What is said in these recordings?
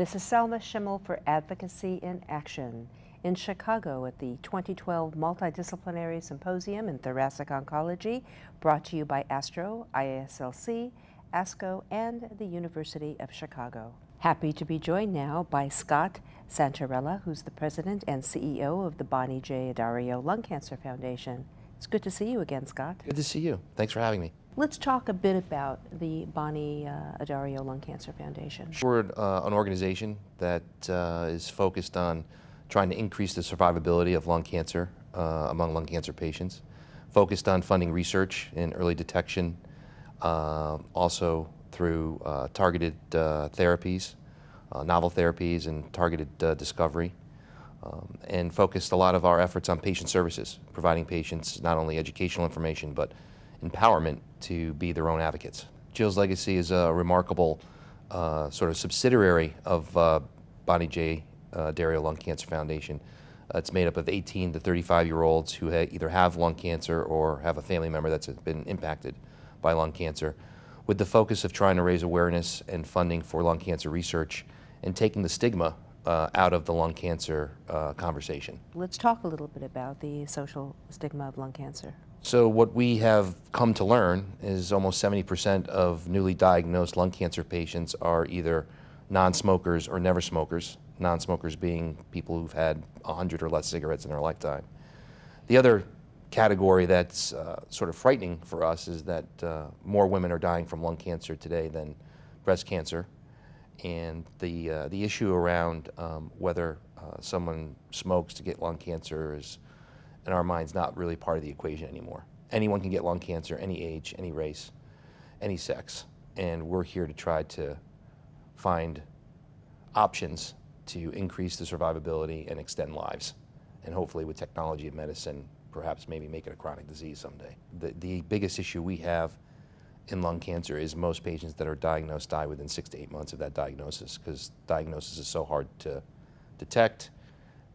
This is Selma Schimmel for Advocacy in Action in Chicago at the 2012 Multidisciplinary Symposium in Thoracic Oncology, brought to you by ASTRO, IASLC, ASCO, and the University of Chicago. Happy to be joined now by Scott Santarella, who's the president and CEO of the Bonnie J. Addario Lung Cancer Foundation. It's good to see you again, Scott. Good to see you. Thanks for having me. Let's talk a bit about the Bonnie Addario Lung Cancer Foundation. We're an organization that is focused on trying to increase the survivability of lung cancer among lung cancer patients, focused on funding research in early detection, also through targeted therapies, novel therapies and targeted discovery, and focused a lot of our efforts on patient services, providing patients not only educational information but empowerment to be their own advocates. Jill's Legacy is a remarkable sort of subsidiary of Bonnie J. Addario Lung Cancer Foundation. It's made up of 18 to 35-year-olds who either have lung cancer or have a family member that's been impacted by lung cancer, with the focus of trying to raise awareness and funding for lung cancer research and taking the stigma out of the lung cancer conversation. Let's talk a little bit about the social stigma of lung cancer. So what we have come to learn is almost 70% of newly diagnosed lung cancer patients are either non-smokers or never smokers, non-smokers being people who've had 100 or less cigarettes in their lifetime. The other category that's sort of frightening for us is that more women are dying from lung cancer today than breast cancer. And the issue around whether someone smokes to get lung cancer is, in our minds, not really part of the equation anymore. Anyone can get lung cancer, any age, any race, any sex, and we're here to try to find options to increase the survivability and extend lives, and hopefully with technology and medicine, perhaps maybe make it a chronic disease someday. The biggest issue we have in lung cancer is most patients that are diagnosed die within 6 to 8 months of that diagnosis, because diagnosis is so hard to detect,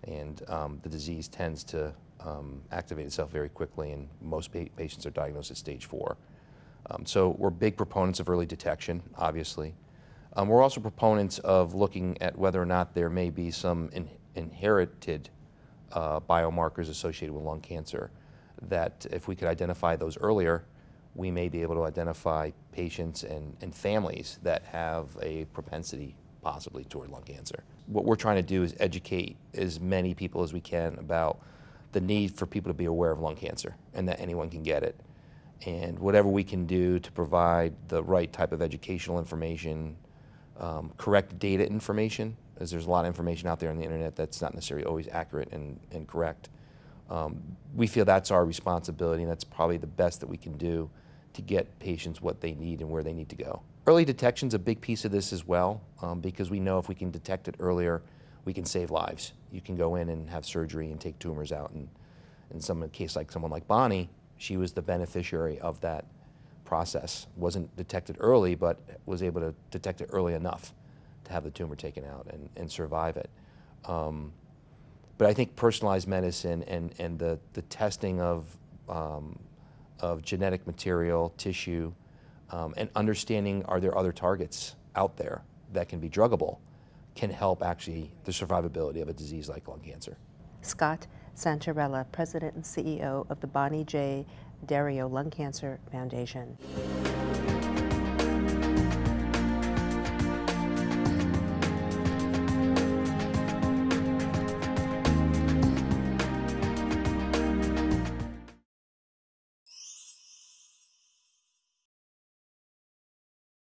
and the disease tends to activate itself very quickly, and most patients are diagnosed at stage 4. So we're big proponents of early detection, obviously. We're also proponents of looking at whether or not there may be some inherited biomarkers associated with lung cancer, that if we could identify those earlier, we may be able to identify patients and families that have a propensity possibly toward lung cancer. What we're trying to do is educate as many people as we can about the need for people to be aware of lung cancer and that anyone can get it. And whatever we can do to provide the right type of educational information, correct data information, as there's a lot of information out there on the internet that's not necessarily always accurate and correct. We feel that's our responsibility, and that's probably the best that we can do to get patients what they need and where they need to go. Early detection is a big piece of this as well, because we know if we can detect it earlier, we can save lives. You can go in and have surgery and take tumors out, and in some case like someone like Bonnie, she was the beneficiary of that process. Wasn't detected early, but was able to detect it early enough to have the tumor taken out and survive it. But I think personalized medicine and the testing of genetic material, tissue, and understanding are there other targets out there that can be druggable can help actually the survivability of a disease like lung cancer. Scott Santarella, President and CEO of the Bonnie J. Addario Lung Cancer Foundation.